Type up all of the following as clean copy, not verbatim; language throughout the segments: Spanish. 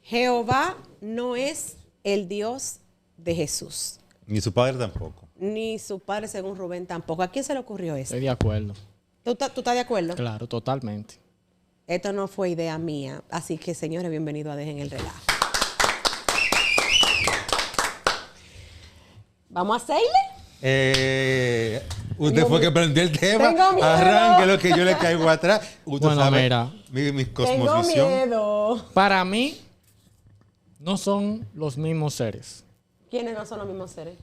Jehová no es el Dios de Jesús. Ni su padre tampoco. Ni su padre, según Rubén, tampoco. ¿A quién se le ocurrió eso? Estoy de acuerdo. ¿Tú estás de acuerdo? Claro, totalmente. Esto no fue idea mía. Así que, señores, bienvenidos a Dejen el Relajo. ¿Vamos a hacerle? Usted fue que prendió el tema. Tengo miedo. Arranque lo que yo le caigo atrás. Usted Bueno, sabe mira. mi Tengo cosmovisión. miedo. Para mí, no son los mismos seres. ¿Quiénes no son los mismos seres?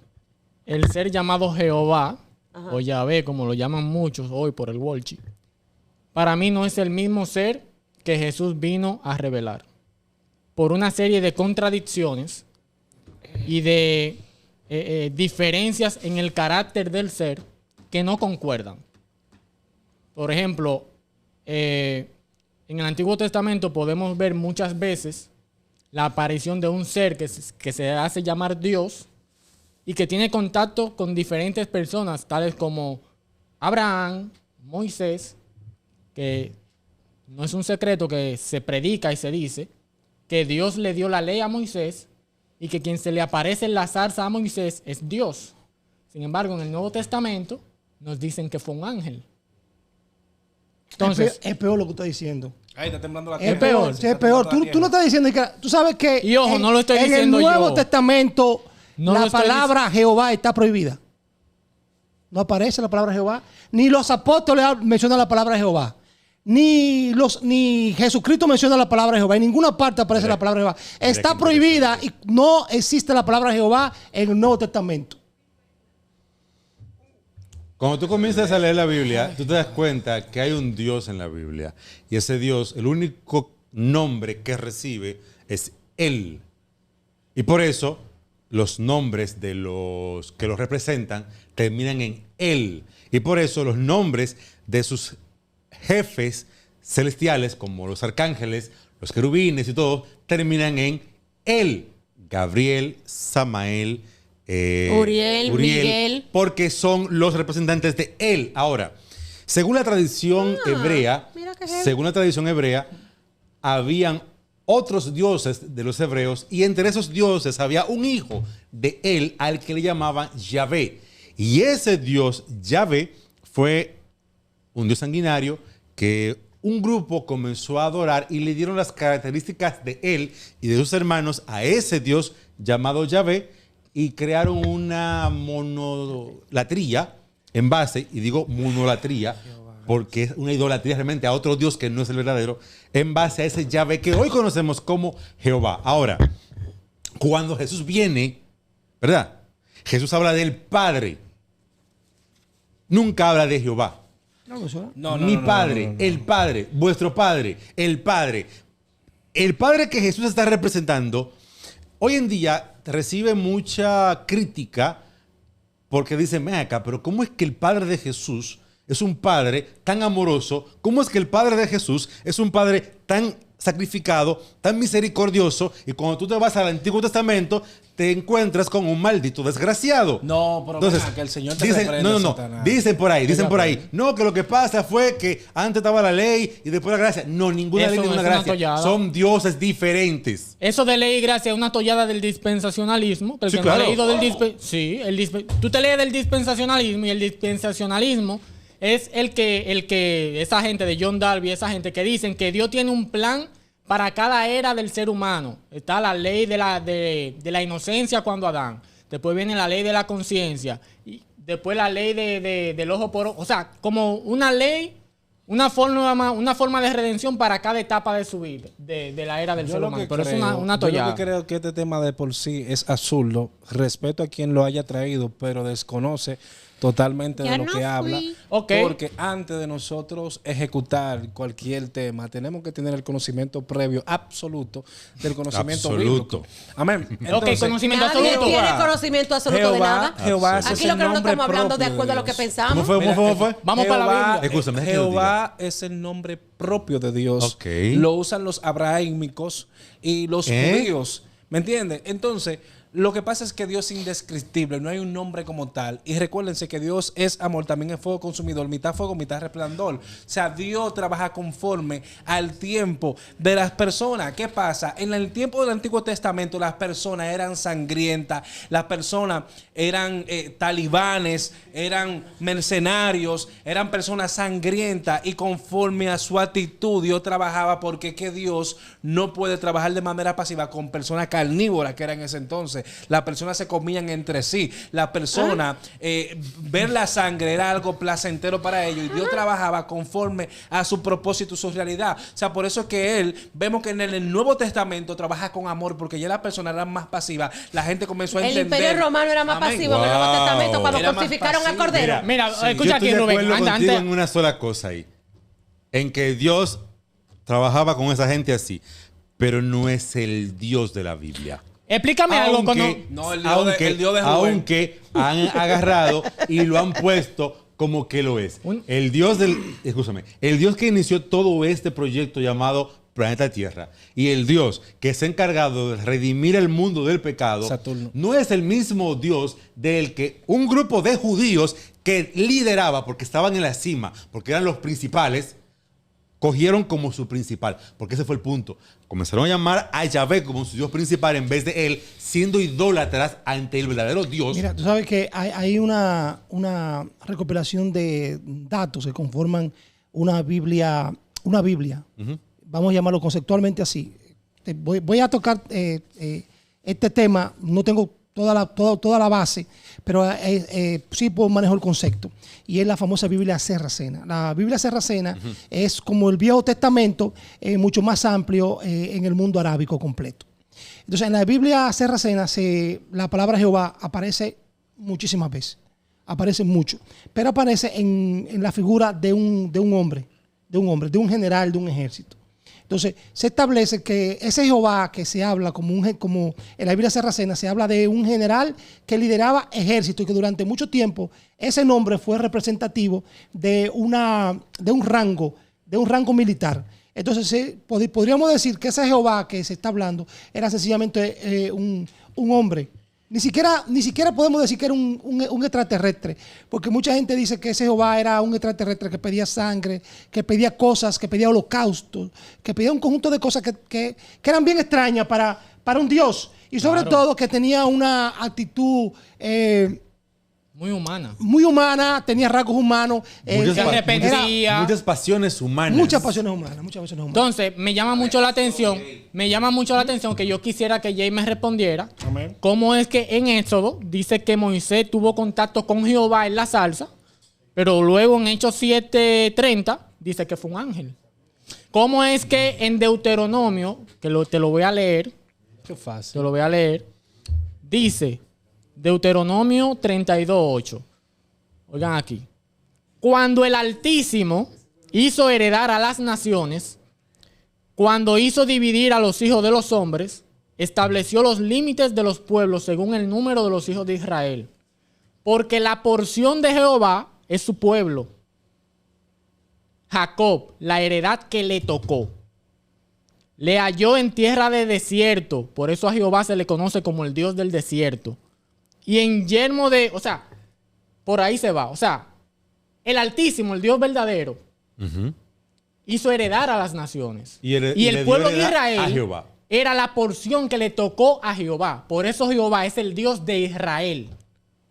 El ser llamado Jehová, Ajá. o Yahvé, como lo llaman muchos hoy por el Wolchi, para mí no es el mismo ser que Jesús vino a revelar. Por una serie de contradicciones y de diferencias en el carácter del ser que no concuerdan. Por ejemplo, en el Antiguo Testamento podemos ver muchas veces la aparición de un ser que se hace llamar Dios y que tiene contacto con diferentes personas, tales como Abraham, Moisés, que no es un secreto que se predica y se dice que Dios le dio la ley a Moisés y que quien se le aparece en la zarza a Moisés es Dios. Sin embargo, en el Nuevo Testamento nos dicen que fue un ángel. Entonces, Es peor lo que está diciendo. Ay, está temblando la Es tierra. peor. Está Es peor. temblando la Tú no tierra. estás diciendo que... Tú sabes que... Y ojo, no lo estoy diciendo En el Nuevo yo. Testamento, No lo la estoy palabra Jehová está prohibida. No aparece la palabra Jehová. Ni los apóstoles mencionan la palabra Jehová. Ni Jesucristo menciona la palabra Jehová. En ninguna parte aparece la palabra Jehová. Está qué prohibida y no existe la palabra Jehová en el Nuevo Testamento. Cuando tú comienzas a leer la Biblia, tú te das cuenta que hay un Dios en la Biblia. Y ese Dios, el único nombre que recibe es Él. Y por eso los nombres de los que los representan terminan en Él. Y por eso los nombres de sus jefes celestiales, como los arcángeles, los querubines y todo, terminan en Él. Gabriel, Samael, Uriel, Miguel. porque son los representantes de Él. Ahora, según la tradición hebrea, mira qué heavy. según la tradición hebrea, habían otros dioses de los hebreos y entre esos dioses había un hijo de él al que le llamaban Yahvé. Y ese dios Yahvé fue un dios sanguinario que un grupo comenzó a adorar y le dieron las características de él y de sus hermanos a ese dios llamado Yahvé y crearon una monolatría en base, y digo monolatría, porque es una idolatría realmente a otro Dios que no es el verdadero, en base a ese Yahvé que hoy conocemos como Jehová. Ahora, cuando Jesús viene, ¿verdad? Jesús habla del Padre. Nunca habla de Jehová. Mi Padre, el Padre, vuestro Padre, el Padre. El Padre que Jesús está representando, hoy en día recibe mucha crítica porque dicen, ven acá, pero ¿cómo es que el Padre de Jesús es un Padre tan amoroso? ¿Cómo es que el Padre de Jesús es un Padre tan sacrificado, tan misericordioso? Y cuando tú te vas al Antiguo Testamento, te encuentras con un maldito desgraciado. No, pero Entonces, venga, que el Señor te dicen, reprenda, no. Satanás. Dicen por ahí, no, que lo que pasa fue que antes estaba la ley y después la gracia. No, ninguna Eso ley, no ninguna es una gracia. tollada. Son dioses diferentes. eso de ley y gracia es una tollada del dispensacionalismo. Que el Sí, que claro. no ha leído tú te lees del dispensacionalismo y el dispensacionalismo es el que esa gente de John Darby, esa gente que dicen que Dios tiene un plan para cada era del ser humano. Está la ley de la inocencia cuando Adán. Después viene la ley de la conciencia. Y después la ley del ojo por ojo. O sea, como una ley, una forma de redención para cada etapa de su vida, de la era del ser humano. Pero es una tollada. Yo lo que creo que este tema de por sí es absurdo. Respeto a quien lo haya traído, pero desconoce totalmente Yo de lo no que habla. fui. Ok. Porque antes de nosotros ejecutar cualquier tema, tenemos que tener el conocimiento previo absoluto del conocimiento Absoluto. bíblico. Amén. Entonces, conocimiento Nadie absoluto. tiene conocimiento absoluto de nada. Jehová ese Aquí es lo el que nosotros nombre estamos hablando de propio acuerdo a lo que Dios. pensamos. ¿Cómo fue? Vamos para la Biblia. Escúchame, déjame que lo Jehová es el nombre propio de Dios. Ok. Lo usan los abrahámicos y los judíos. ¿Me entiendes? Entonces, Lo que pasa es que Dios es indescriptible, no hay un nombre como tal. Y recuérdense que Dios es amor, también es fuego consumidor, mitad fuego, mitad resplandor. O sea, Dios trabaja conforme al tiempo de las personas. ¿Qué pasa? En el tiempo del Antiguo Testamento las personas eran sangrientas, las personas eran talibanes, eran mercenarios, eran personas sangrientas, y conforme a su actitud Dios trabajaba, porque que Dios no puede trabajar de manera pasiva con personas carnívoras que eran en ese entonces. Las personas se comían entre sí. Las personas, ver la sangre era algo placentero para ellos, y Dios trabajaba conforme a su propósito, su realidad. O sea, por eso es que Él, vemos que en el Nuevo Testamento trabaja con amor, porque ya las personas eran más pasivas. La gente comenzó a El entender. Imperio Romano era más Amén. pasivo en el Nuevo Wow. Testamento cuando Era más crucificaron al pasivo. Cordero. Mira, Yo escucha estoy aquí, de Rubén. acuerdo Anda, contigo antes- en una sola cosa ahí. En que Dios trabajaba con esa gente así, pero no es el Dios de la Biblia. Explícame algo cuando... No, el Dios de Rubén. aunque han agarrado y lo han puesto como que lo es. El Dios el Dios que inició todo este proyecto llamado planeta Tierra, y el Dios que se ha encargado de redimir el mundo del pecado, Saturno. no es el mismo Dios del que un grupo de judíos que lideraba, porque estaban en la cima, porque eran los principales, cogieron como su principal, porque ese fue el punto. Comenzaron a llamar a Yahvé como su Dios principal en vez de él, siendo idólatras ante el verdadero Dios. Mira, tú sabes que hay una recopilación de datos que conforman una Biblia. Vamos a llamarlo conceptualmente así. Voy a tocar este tema, no tengo toda la base, pero sí puedo manejar el concepto. Y es la famosa Biblia Sarracena. La Biblia Sarracena es como el Viejo Testamento, mucho más amplio en el mundo arábico completo. Entonces, en la Biblia Sarracena la palabra Jehová aparece muchísimas veces. Aparece mucho. Pero aparece en la figura de un hombre, de un general, de un ejército. Entonces, se establece que ese Jehová que se habla como en la Biblia Sarracena, se habla de un general que lideraba ejército, y que durante mucho tiempo ese nombre fue representativo de un rango militar. Entonces, podríamos decir que ese Jehová que se está hablando era sencillamente un hombre. Ni siquiera podemos decir que era un extraterrestre, porque mucha gente dice que ese Jehová era un extraterrestre que pedía sangre, que pedía cosas, que pedía holocaustos, que pedía un conjunto de cosas que eran bien extrañas para un Dios, y sobre todo que tenía una actitud muy humana. tenía rasgos humanos, se arrepentía. Muchas pasiones humanas. muchas pasiones humanas. Entonces, me llama mucho la atención que yo quisiera que Jay me respondiera. Amén. ¿Cómo es que en Éxodo dice que Moisés tuvo contacto con Jehová en la salsa, pero luego en Hechos 7:30 dice que fue un ángel? ¿Cómo es que en Deuteronomio, que te lo voy a leer, Qué fácil. te lo voy a leer, dice Deuteronomio 32:8. Oigan aquí. Cuando el Altísimo hizo heredar a las naciones, cuando hizo dividir a los hijos de los hombres, estableció los límites de los pueblos según el número de los hijos de Israel. Porque la porción de Jehová es su pueblo. Jacob, la heredad que le tocó. Le halló en tierra de desierto. Por eso a Jehová se le conoce como el Dios del desierto. Y en yermo de... O sea, por ahí se va. O sea, el Altísimo, el Dios verdadero, hizo heredar a las naciones. Y le el dio pueblo de heredad Israel a Jehová. era la porción que le tocó a Jehová. Por eso Jehová es el Dios de Israel.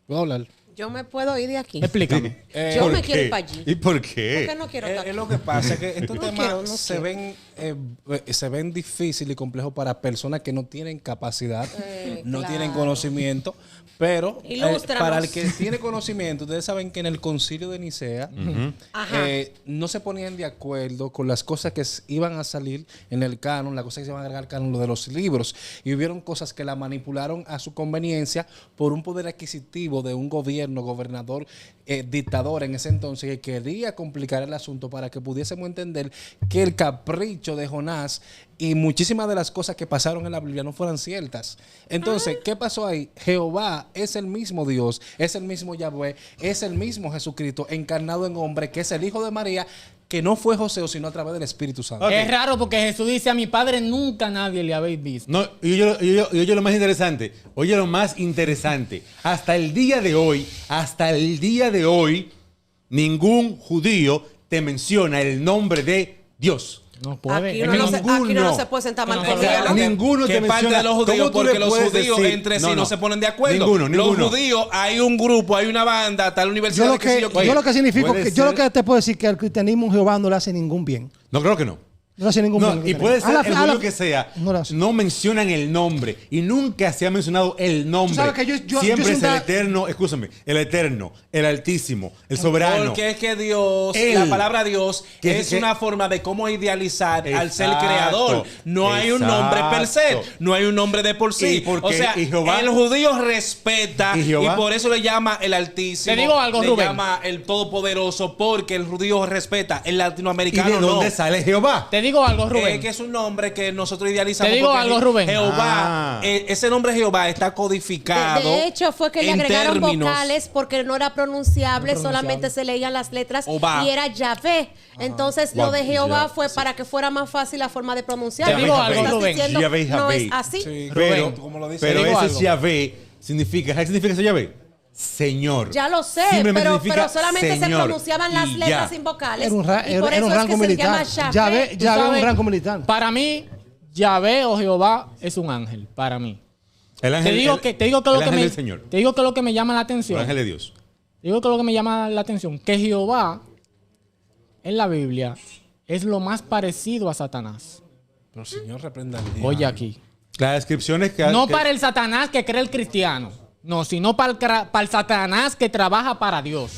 Voy a hablar. Yo me puedo ir de aquí. Explícame. Yo ¿Por me qué? quiero ir para allí. ¿Y por ¿Por qué? qué no quiero estar Es aquí? lo que pasa, es que estos No temas quiero, no se ven difíciles y complejos para personas que no tienen capacidad, no claro. tienen conocimiento, pero Ilústranos. para el que tiene conocimiento, ustedes saben que en el concilio de Nicea Ajá. no se ponían de acuerdo con las cosas que iban a salir en el canon, las cosas que se iban a agregar al canon, lo de los libros, y hubieron cosas que la manipularon a su conveniencia por un poder adquisitivo de un gobernador, dictador en ese entonces, que quería complicar el asunto para que pudiésemos entender que el capricho de Jonás y muchísimas de las cosas que pasaron en la Biblia no fueran ciertas. Entonces, ¿qué pasó ahí? Jehová es el mismo Dios, es el mismo Yahvé, es el mismo Jesucristo encarnado en hombre, que es el Hijo de María, que no fue José, sino a través del Espíritu Santo. Ok. Es raro porque Jesús dice: a mi padre nunca nadie le habéis visto. No, y oye lo más interesante. Oye lo más interesante. Hasta el día de hoy, ningún judío te menciona el nombre de Dios. No puede. Aquí Es uno que no, no- se, aquí uno no se puede sentar mal No, con o sea, hielo. ninguno ¿Qué te parte menciona. de los judíos? ¿Cómo tú le Porque los puedes judíos decir? entre sí no se ponen de acuerdo. Ninguno. Los judíos, hay un grupo, hay una banda, tal universidad. Yo lo que, yo lo que significo, puede yo lo ser- que te puedo decir que al cristianismo Jehová no le hace ningún bien. No, creo que no. No le hace ningún No, bien. al y puede ser cristianismo. el judío que sea. No le hace. No mencionan el nombre. Y nunca se ha mencionado el nombre. Tú sabes que yo Siempre soy es un el da- eterno, escúchame, el eterno, el altísimo, el soberano. Porque es que Dios, Él. la palabra Dios, Que- es que- una forma de cómo idealizar al ser Exacto, creador. No hay un nombre per se, exacto. no hay un nombre de por Y sí. porque- O sea, y Jehová- el judío respeta ¿Y y, Jehová? por eso le llama el Altísimo. Te digo algo, le Rubén. llama el Todopoderoso porque el judío respeta. El ¿Y latinoamericano de dónde no. sale Jehová? Te digo algo, Rubén. Que es un nombre que nosotros idealizamos. Te digo porque algo, Rubén. Jehová, Ah. ese nombre Jehová está codificado. De hecho, fue que le en agregaron términos. vocales porque no era pronunciable, solamente se leían las letras Obá. y era Yahvé. Entonces, lo de Jehová fue para que fuera más fácil la forma de pronunciar. Te digo Lo que algo, estás Rubén. diciendo Yahvé, no Yahvé. es así. Sí, Pero, como lo dice. pero Te digo ese algo. Yahvé significa, ¿sabes qué significa ese Yahvé? Señor. Ya lo sé, Simplemente pero significa solamente se Señor. pronunciaban las Y letras ya. sin vocales. Era un, y por era eso un es rango que se le llama militar. Yahvé. Yahvé es un sabes- rango militar. Para mí, Yahvé o Jehová es un ángel. Para mí. El ángel, Te digo que lo el que ángel me, del Señor. te digo que lo que me llama la El atención. ángel de Dios. Te digo que lo que me llama la atención, que Jehová en la Biblia es lo más parecido a Satanás. Pero Señor, reprenda al diablo. Oye aquí. Las descripciones que... No que- para el Satanás que cree el cristiano. No, sino para el Satanás que trabaja para Dios.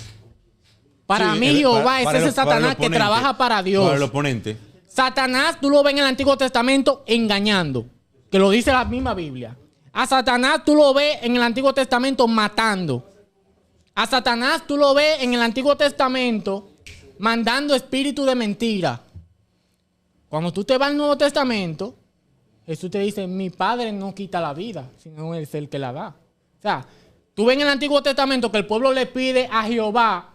Para Sí, mí el- Jehová para es el- ese para el Satanás que oponente. trabaja para Dios. Para el oponente. Satanás, tú lo ves en el Antiguo Testamento engañando, que lo dice la misma Biblia. A Satanás tú lo ves en el Antiguo Testamento matando. A Satanás tú lo ves en el Antiguo Testamento mandando espíritu de mentira. Cuando tú te vas al Nuevo Testamento, Jesús te dice: mi Padre no quita la vida, sino es el que la da. O sea, tú ves en el Antiguo Testamento que el pueblo le pide a Jehová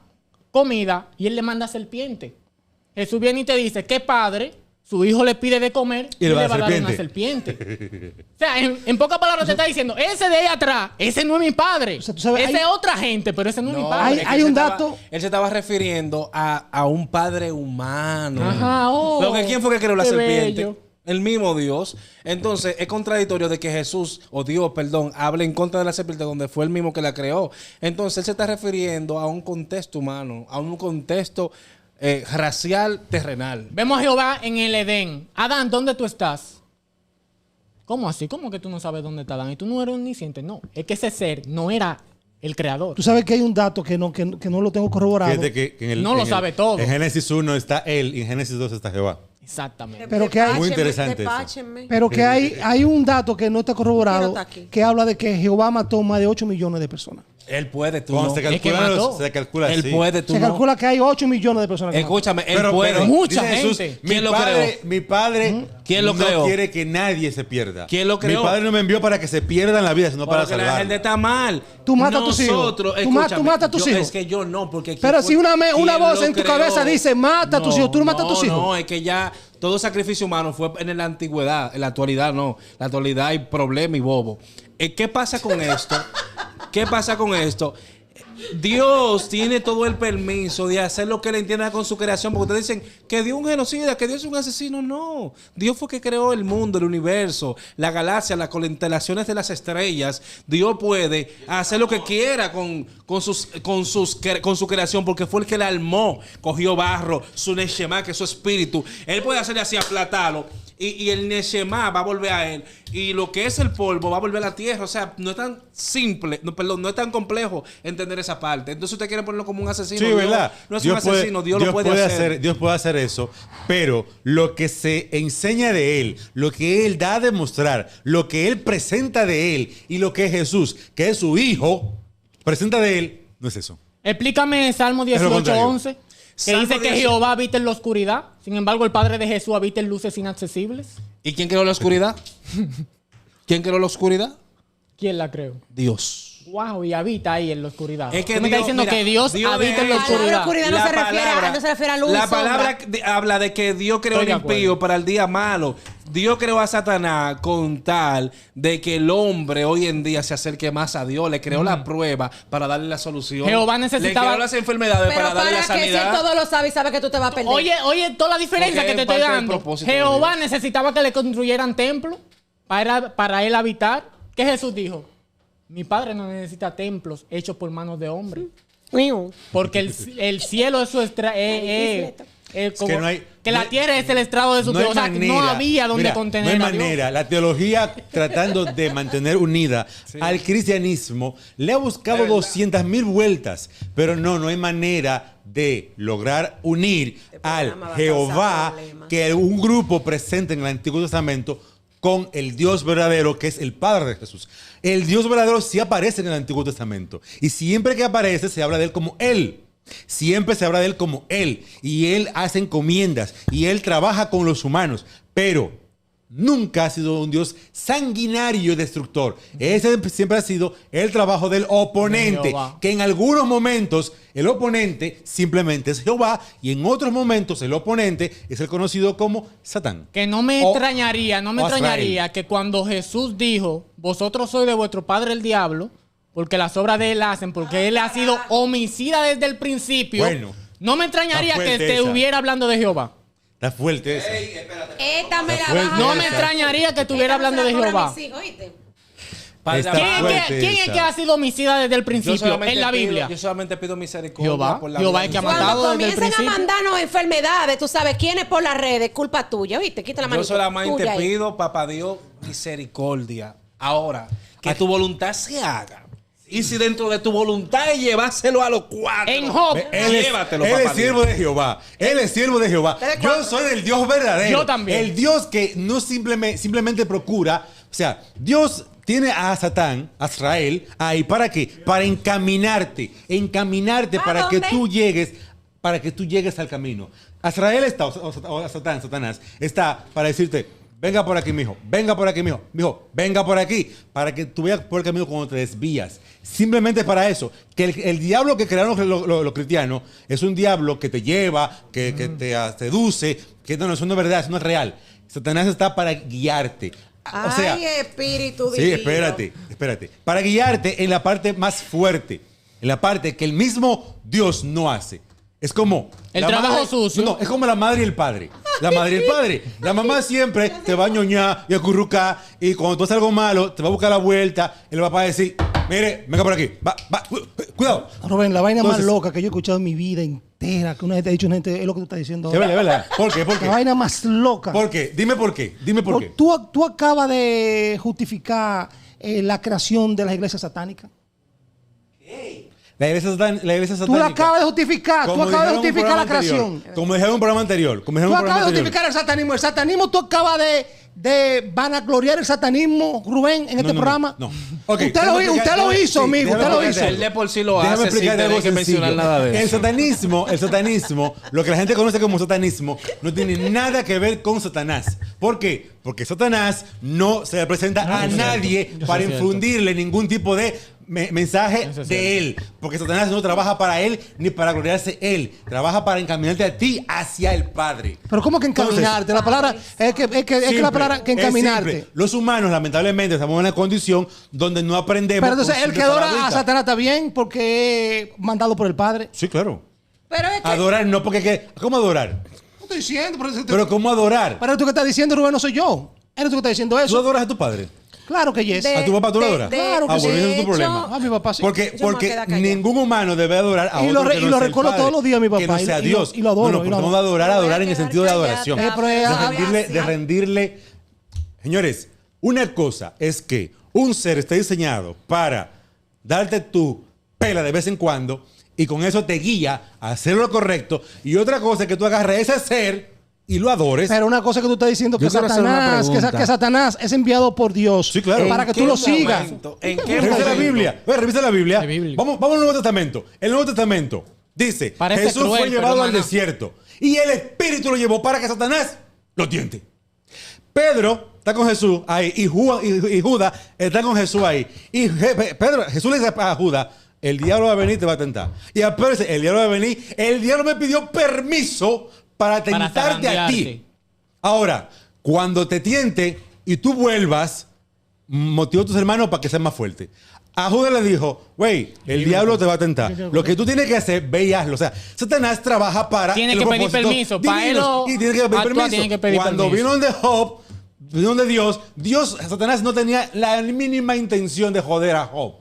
comida y él le manda serpiente. Jesús viene y te dice: ¿qué padre? Su hijo le pide de comer y le va a dar una serpiente. O sea, en pocas palabras te está diciendo: ese de ahí atrás, ese no es mi padre. O sea, tú sabes, ese hay- es otra gente, pero ese no es mi No, padre. es que Hay él un se dato- estaba- él se estaba refiriendo a un padre humano. Ajá, oh, Lo que, ¿quién fue que creó la qué serpiente? bello. El mismo Dios. Entonces, es contradictorio de que Jesús, o Dios, perdón, hable en contra de la serpiente donde fue el mismo que la creó. Entonces, él se está refiriendo a un contexto humano, a un contexto racial terrenal. Vemos a Jehová en el Edén. Adán, ¿dónde tú estás? ¿Cómo así? ¿Cómo que tú no sabes dónde está Adán? Y tú no eres omnisciente. No, es que ese ser no era el creador. Tú sabes que hay un dato que no lo tengo corroborado. Fíjate que en el, No lo en el- sabe todo. En Génesis 1 está él y en Génesis 2 está Jehová. Exactamente. Pero que hay- Muy interesante eso. Despáchenme. Pero que hay un dato que no está ¿Quién no corroborado está aquí? que habla de que Jehová mató más de 8 millones de personas. Él puede, tú Cuando no. se Es que calcula, mató. se calcula Él así. puede, tú Se no. calcula que hay 8 millones de personas. que Escúchame, él Pero, puede. pero, Mucha dice Jesús, gente. ¿Quién lo creó? Mi padre ¿Quién lo no creó? quiere que nadie se pierda. ¿Quién lo creó? Mi padre no me envió para que se pierdan la vida, sino para Porque la gente salvar. está mal. Tú matas a tus hijos. Nosotros, Tú matas escúchame, a tus yo- hijos. Es que yo no, porque... Pero ¿quién si fue- una quién voz lo en tu creó? cabeza dice, mata a tus hijos, tú no matas a tus hijos. No, es que ya todo sacrificio humano fue en la antigüedad. En la actualidad no. En la actualidad hay problema y bobo. ¿Qué pasa con esto? ¿Qué pasa con esto? Dios tiene todo el permiso de hacer lo que él entienda con su creación. Porque ustedes dicen que Dios es un genocida, que Dios es un asesino. No. Dios fue que creó el mundo, el universo, la galaxia, las constelaciones de las estrellas. Dios puede hacer lo que quiera con su creación, porque fue el que la armó. Cogió barro, su Neshama, que es su espíritu. Él puede hacerle así, aplatarlo. Y el Neshama va a volver a él. Y lo que es el polvo va a volver a la tierra. O sea, no es tan simple, no es tan complejo entender esa parte. Entonces usted quiere ponerlo como un asesino. Sí, Dios ¿verdad? no es un asesino, Dios lo puede hacer. Dios puede hacer eso, pero lo que se enseña de él, lo que él da a demostrar, lo que él presenta de él y lo que Jesús, que es su hijo, presenta de él, no es eso. Explícame Salmo Es lo contrario. 18:11, que Salmo dice que 18. Jehová habita en la oscuridad. Sin embargo, el Padre de Jesús habita en luces inaccesibles. ¿Y quién creó la oscuridad? ¿Quién creó la oscuridad? ¿Quién la creó? Dios. wow, y habita ahí en la oscuridad. Es que Tú me estás Dios- diciendo mira, que Dios Dios habita en de la hecho- La oscuridad. oscuridad no se refiere a luz La y sombra. palabra habla de que Dios creó Estoy el de acuerdo. impío para el día malo. Dios creó a Satanás con tal de que el hombre hoy en día se acerque más a Dios. Le creó la prueba para darle la solución. Jehová necesitaba- Le creó las enfermedades Pero para darle la para que si él sanidad. todo lo sabe y sabe que tú te vas a perder. Oye, toda la diferencia Porque que te es estoy parte del dando. propósito de Jehová Dios. necesitaba que le construyeran templo para él habitar. ¿Qué Jesús dijo? Mi padre no necesita templos hechos por manos de hombre. Porque el cielo es su estrado. que no hay- que la tierra es el estrado de su No hay Dios. O sea, que no manera. había donde Mira, contener no hay a Dios. manera. La teología tratando de mantener unida al cristianismo le ha buscado 200,000 vueltas, pero no hay manera de lograr unir al programa va a Jehová causar problemas. que un grupo presente en el Antiguo Testamento con el Dios verdadero que es el Padre de Jesús. El Dios verdadero sí aparece en el Antiguo Testamento y siempre que aparece se habla de él como él. Siempre se habla de él como él. Y él hace encomiendas. Y él trabaja con los humanos. Pero nunca ha sido un Dios sanguinario y destructor. Ese siempre ha sido el trabajo del De oponente. Jehová. Que en algunos momentos el oponente simplemente es Jehová. Y en otros momentos el oponente es el conocido como Satán. Que no me O- extrañaría o Azrael. que cuando Jesús dijo, vosotros sois de vuestro padre el diablo, porque las obras de él hacen, porque él ha sido homicida desde el principio. Bueno, no me extrañaría está que fuerte esa. estuviera hablando de Jehová. Está fuerte esa. Esta me la fuerte baja. No me esa. extrañaría que estuviera hablando de Jehová. Padre Está ¿Quién, amado, fuerte quién es esa. que ha sido homicida desde el yo principio solamente en la pido- Biblia? Yo solamente pido misericordia Jehová. por la Jehová vida es que ha de mis matado Cuando desde el comiencen a principio. mandarnos enfermedades, tú sabes quién es por las redes, culpa tuya, ¿viste? Quita la mano. Yo solamente pido, papá Dios, misericordia. Ahora, que tu voluntad se haga. Y si dentro de tu voluntad es llevárselo a los cuatro. En Job. Llévatelo, Él papá es siervo de Jehová. Él es siervo de Jehová. Yo soy el Dios verdadero. Yo también. El Dios que no simplemente procura. O sea, Dios tiene a Satán, a Azrael, ahí. ¿Para qué? Para encaminarte. Encaminarte ¿A para dónde? que tú llegues. Para que tú llegues al camino. Azrael está, o Satanás, está para decirte, venga por aquí, mijo. Venga por aquí, mijo. Mijo, venga por aquí. Para que tú vayas por el camino cuando te desvías. Simplemente para eso. Que el diablo que crearon los cristianos es un diablo que te lleva, que te seduce, que no, eso no es verdad, eso no es real. Satanás está para guiarte. O sea, Ay, espíritu sí, divino. espérate. Para guiarte en la parte más fuerte, en la parte que el mismo Dios no hace. Es como El la trabajo madre- sucio. No, es como la madre y el padre. La madre y el padre. La mamá siempre te va a ñoñar y a currucar y cuando tú haces algo malo, te va a buscar la vuelta. El papá va a decir, mire, venga por aquí. Cuidado. Rubén, la vaina Entonces- más loca que yo he escuchado en mi vida entera, que una vez te ha dicho una gente, es lo que tú estás diciendo. Es verdad, es verdad. ¿Por qué? ¿Por La qué? vaina más loca. ¿Por qué? Dime por qué. Dime por qué. Tú acabas de justificar la creación de las iglesias satánicas. La iglesia satánica. Tú la acabas de justificar. Tú Como acabas de dijeron en un justificar la programa anterior, creación. Como dijeron en un programa anterior. Como dijeron Tú en un programa acabas de anterior. justificar el satanismo. El satanismo, tú acabas de vanagloriar el satanismo, Rubén, en este programa. No. Ok, Usted déjame lo explicar- hizo, sí, amigo. déjame Usted lo explicarte hizo. algo. Él de por sí lo Déjame hace sin explicarte tener algo que mencionar sencillo. nada de eso. El satanismo, lo que la gente conoce como satanismo, no tiene nada que ver con Satanás. ¿Por qué? Porque Satanás no se le presenta a nadie para es cierto. infundirle ningún tipo de mensaje Eso es de él. Porque Satanás no trabaja para él ni para gloriarse él. Trabaja para encaminarte a ti hacia el Padre. Pero ¿cómo que Entonces, encaminarte? La palabra es que la Simple, palabra que es encaminarte. simple. Los humanos, lamentablemente, estamos en una condición donde no aprendemos. Pero entonces con el que simple adora a palabrita. Satanás está bien porque es mandado por el Padre. Sí, claro. Pero es que Adorar no, porque ¿cómo adorar? No estoy diciendo, Pero ¿cómo adorar? pero tú que estás diciendo, Rubén, no soy yo. Eres tú que estás diciendo ¿Tú eso. adoras a tu padre? Claro que yes. De- ¿A tu papá tú lo adoras? Claro que Ah, sí. bueno, ese es tu de problema. hecho- A mi papá sí. Porque, Yo me voy a porque quedar callada. ningún humano debe adorar a Y otro lo que no sea el recuerdo Padre, todos los días, mi papá, que no sea y lo- Dios. y lo adoro, No, y porque lo vamos a adoro. adorar, Me voy a adorar en el quedar sentido de callada. adoración. pero es- De rendirle. Señores, una cosa es que un ser esté diseñado para darte tu pela de vez en cuando y con eso te guía a hacer lo correcto. Y otra cosa es que tú agarres ese ser y lo adores. Pero una cosa que tú estás diciendo Yo que quiero hacer una Satanás, pregunta. que Satanás es enviado por Dios Sí, claro. para que tú lo sigas. ¿En qué Revisa la momento? Biblia. Revisa la Biblia. La Biblia. Vamos al Nuevo Testamento. El Nuevo Testamento dice, Parece Jesús cruel, fue pero llevado al humana. desierto y el Espíritu lo llevó para que Satanás lo tiente. Pedro está con Jesús ahí y Judas está con Jesús ahí. Y Jesús le dice a Judas, el diablo va a venir y te va a tentar. Y a Pedro dice, el diablo va a venir. El diablo me pidió permiso para tentarte a ti. Ahora, cuando te tiente y tú vuelvas, motiva a tus hermanos para que sean más fuertes. A Judas le dijo, güey, el diablo te va a tentar. Lo que tú tienes que hacer, ve y hazlo. O sea, Satanás trabaja para tiene que pedir permiso. Para él y tiene que pedir permiso. Tiene que pedir Cuando permiso. vino de Job, vino de Dios, Satanás no tenía la mínima intención de joder a Job.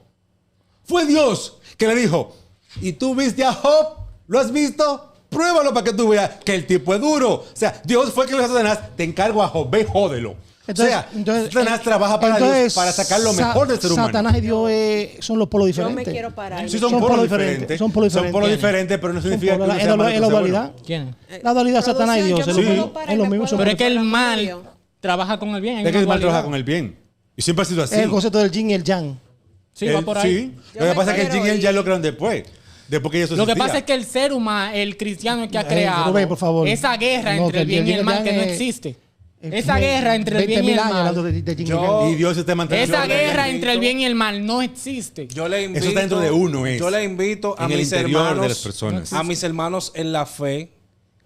Fue Dios que le dijo, ¿y tú viste a Job? ¿Lo has visto? Pruébalo para que tú veas que el tipo es duro. O sea, Dios fue que le dijo a Satanás, te encargo a Job, ve, jódelo. Entonces, Satanás trabaja para Dios para sacar lo mejor del ser humano. Satanás y Dios son los polos Yo diferentes. me quiero parar. Sí, son polos diferentes. Son polos Son polos diferentes, pero no significa que uno sea malo y Es otro la sea dualidad. bueno. ¿Quién es? La dualidad Satanás y Dios. Producción, yo me Sí. puedo parar Es lo y me mismo. puedo Pero es que el por mal medio. trabaja con el bien. hay Es que una el mal dualidad. trabaja con el bien. Y siempre ha sido así. Es el concepto del yin y el yang. Sí, va por ahí. Sí. Yo Lo que me pasa es que el quiero Yin y el ir. ya lo crearon después. Después que eso Lo que existía. pasa es que el ser humano, el cristiano que ha creado Rubén, por favor. esa guerra No, entre que el bien y el mal que no es- existe. Esa guerra entre el bien y el 20.000 años mal. hablando de yin y Yo- yang. Y Dios se está manteniendo. Esa Yo le guerra invito- entre el bien y el mal no existe. Yo le invito, Eso está dentro de uno, es. Yo le invito a En el mis interior hermanos, de las personas. a mis hermanos en la fe,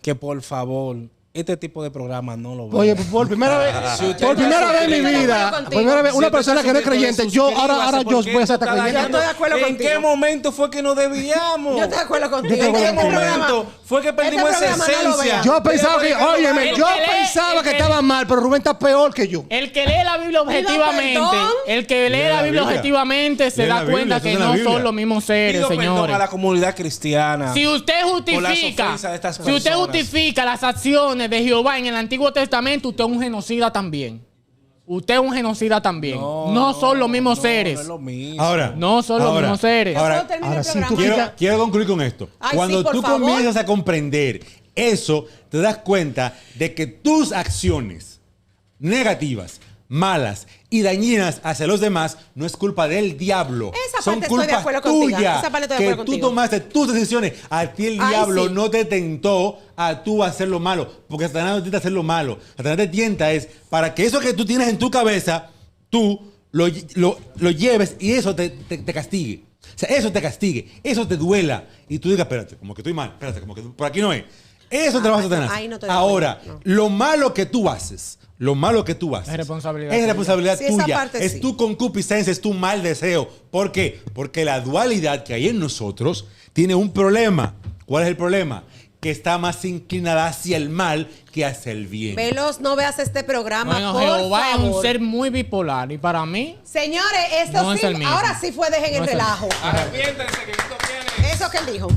que por favor, este tipo de programa no lo vean. Oye, por primera vez, Si usted por está primera vez en mi suscrito, vida, estoy de acuerdo primera vez, Si una usted persona está que no es suscrito, creyente, yo ahora suscríbase, yo porque voy a ser esto está creyente. Yo estoy de acuerdo ¿En contigo. qué momento fue que nos debíamos? Yo estoy de acuerdo contigo. Yo estoy de ¿En acuerdo qué contigo. momento fue que perdimos Este esa programa no lo esencia? vean. Yo pensaba que, óyeme, El yo que lee- pensaba el que que- estaba mal, pero Rubén está peor que yo. El que lee la Biblia objetivamente, perdón. el que lee la Biblia objetivamente se Lee la da Biblia, cuenta eso que es la no Biblia. son los mismos seres, Pido perdón señores. a la comunidad cristiana. Si usted las justifica, ofensas de estas si usted personas. justifica las acciones de Jehová en el Antiguo Testamento, usted es un genocida también. Usted es un genocida también. No, son los mismos seres. No es lo mismo. Ahora. No son los mismos seres. Ahora, Yo termino ahora el sí, programa. tú quiero concluir con esto. Ay, Cuando sí, por tú favor. comienzas a comprender eso, te das cuenta de que tus acciones negativas, malas y dañinas hacia los demás no es culpa del diablo. Esa Son parte estoy de culpas acuerdo contigo. tuyas. Esa parte estoy de Que acuerdo tú contigo. tomaste tus decisiones. A ti el Ay, diablo sí. no te tentó a tú hacer lo malo. Porque Satanás no te tienta a hacer lo malo. Satanás te tienta es para que eso que tú tienes en tu cabeza, tú lo lleves y eso te castigue. O sea, eso te castigue, eso te duela. Y tú digas, espérate, como que estoy mal, espérate, como que por aquí no es. Eso trabaja Satanás. ahí no estoy de acuerdo, Ahora, no. lo malo que tú haces, Es responsabilidad es tuya. responsabilidad Sí, esa tuya. parte Es sí. tu concupiscencia, es tu mal deseo. ¿Por qué? Porque la dualidad que hay en nosotros tiene un problema. ¿Cuál es el problema? Que está más inclinada hacia el mal que hacia el bien. Veloz, no veas este programa, Bueno, por Jehová es un favor. ser muy bipolar y para mí Señores, esto No es sí, el mismo. ahora sí fue dejen No el es el relajo. Arrepiéntense que esto tiene... Eso que él dijo.